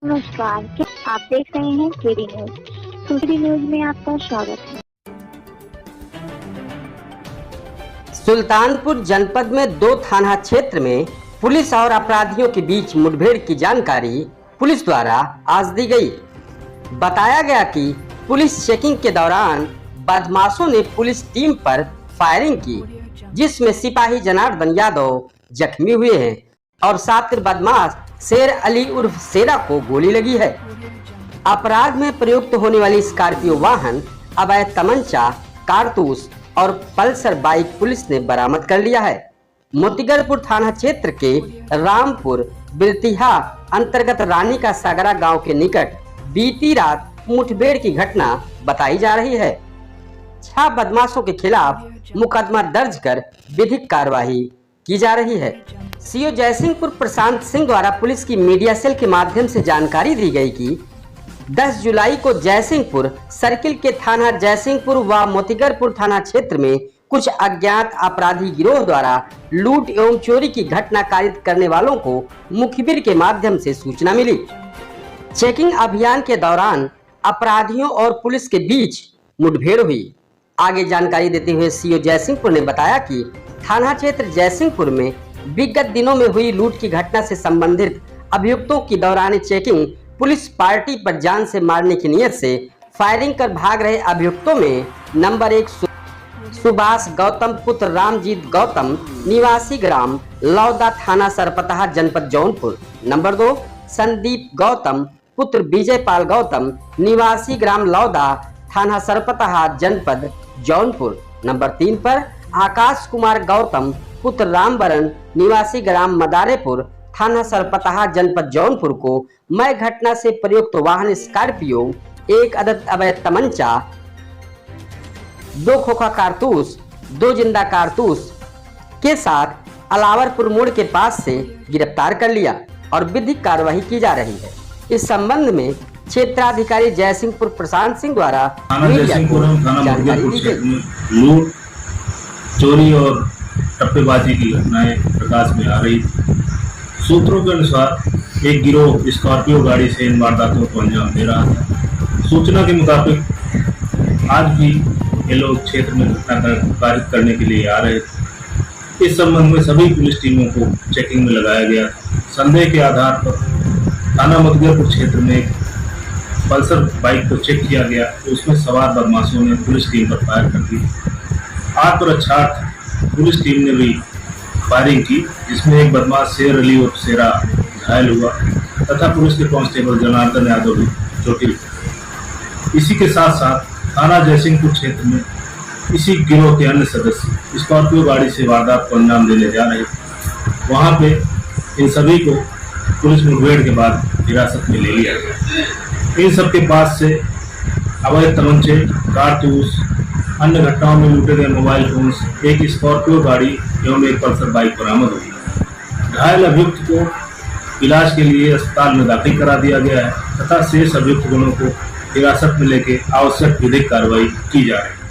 नमस्कार, क्या आप देख रहे हैं केडी न्यूज। केडी न्यूज में आपका स्वागत है। सुल्तानपुर जनपद में 2 थाना क्षेत्र में पुलिस और अपराधियों के बीच मुठभेड़ की जानकारी पुलिस द्वारा आज दी गई। बताया गया कि पुलिस चेकिंग के दौरान बदमाशों ने पुलिस टीम पर फायरिंग की, जिसमें सिपाही जनार्दन यादव जख्मी हुए हैं और शातिर बदमाश शेर अली उर्फ शेरा को गोली लगी है। अपराध में प्रयुक्त होने वाली स्कॉर्पियो वाहन, अवैध तमंचा, कारतूस और पल्सर बाइक पुलिस ने बरामद कर लिया है। मोतीगरपुर थाना क्षेत्र के रामपुर बिरतिहा अंतर्गत रानी का सागरा गांव के निकट बीती रात मुठभेड़ की घटना बताई जा रही है। 6 बदमाशों के खिलाफ मुकदमा दर्ज कर विधिक कार्यवाही की जा रही है। सीओ जयसिंहपुर प्रशांत सिंह द्वारा पुलिस की मीडिया सेल के माध्यम से जानकारी दी गई कि 10 जुलाई को जयसिंहपुर सर्किल के थाना जयसिंहपुर व मोतीगरपुर थाना क्षेत्र में कुछ अज्ञात अपराधी गिरोह द्वारा लूट एवं चोरी की घटना कारित करने वालों को मुखबिर के माध्यम से सूचना मिली। चेकिंग अभियान के दौरान अपराधियों और पुलिस के बीच मुठभेड़ हुई। आगे जानकारी देते हुए सीओ जयसिंहपुर ने बताया कि थाना क्षेत्र जयसिंहपुर में विगत दिनों में हुई लूट की घटना से संबंधित अभियुक्तों की दौरान चेकिंग पुलिस पार्टी पर जान से मारने की नियत से फायरिंग कर भाग रहे अभियुक्तों में नंबर 1 सुभाष गौतम पुत्र रामजीत गौतम निवासी ग्राम लौदा थाना सरपतहा जनपद जौनपुर, नंबर 2 संदीप गौतम पुत्र विजयपाल गौतम निवासी ग्राम लौदा थाना सरपतहा जनपद जौनपुर, नंबर 3 पर आकाश कुमार गौतम पुत्र रामबरन निवासी ग्राम मदारेपुर थाना सरपतहा जनपद जौनपुर को मय घटना से प्रयुक्त वाहन स्कॉर्पियो, 1 अदद अवैध तमंचा, 2 खोखा कारतूस, 2 जिंदा कारतूस के साथ अलावरपुर मोड़ के पास से गिरफ्तार कर लिया और विधिक कार्यवाही की जा रही है। इस संबंध में क्षेत्राधिकारी जयसिंहपुर प्रशांत सिंह द्वारा मीडिया को जानकारी दी गई। लूट, चोरी और टप्पेबाजी की घटनाएं प्रकाश में आ रही थी। सूत्रों के अनुसार एक गिरोह स्कॉर्पियो गाड़ी से इन वारदातों को अंजाम दे रहा था। सूचना के मुताबिक आज भी ये लोग क्षेत्र में घटना कारित करने के लिए आ रहे थे। इस संबंध में सभी पुलिस टीमों को चेकिंग में लगाया गया। संदेह के आधार पर थाना मोतीगरपुर क्षेत्र में एक पल्सर बाइक को चेक किया गया तो उसमें सवार बदमाशों ने पुलिस टीम पर फायर कर दी। आत्मरक्षार्थ पुलिस टीम ने भी फायरिंग की, जिसमें एक बदमाश शेर अली और शेरा घायल हुआ तथा पुलिस के कांस्टेबल जनार्दन यादव भी चोटिल। इसी के साथ साथ थाना जयसिंहपुर क्षेत्र में इसी गिरोह के अन्य सदस्य स्कॉर्पियो गाड़ी से वारदात को अंजाम देने जा रहे थे। वहां पे इन सभी को पुलिस मुठभेड़ के बाद हिरासत में ले लिया गया। इन सबके पास से अवैध तमंचे, कारतूस, अन्य घटनाओं में लूटे गए मोबाइल फोन्स, एक स्कॉर्पियो गाड़ी एवं एक पल्सर बाइक बरामद हुई। घायल अभियुक्त को इलाज के लिए अस्पताल में दाखिल करा दिया गया है तथा शेष अभियुक्त गणों को हिरासत में लेकर आवश्यक विधिक कार्रवाई की जा रही है।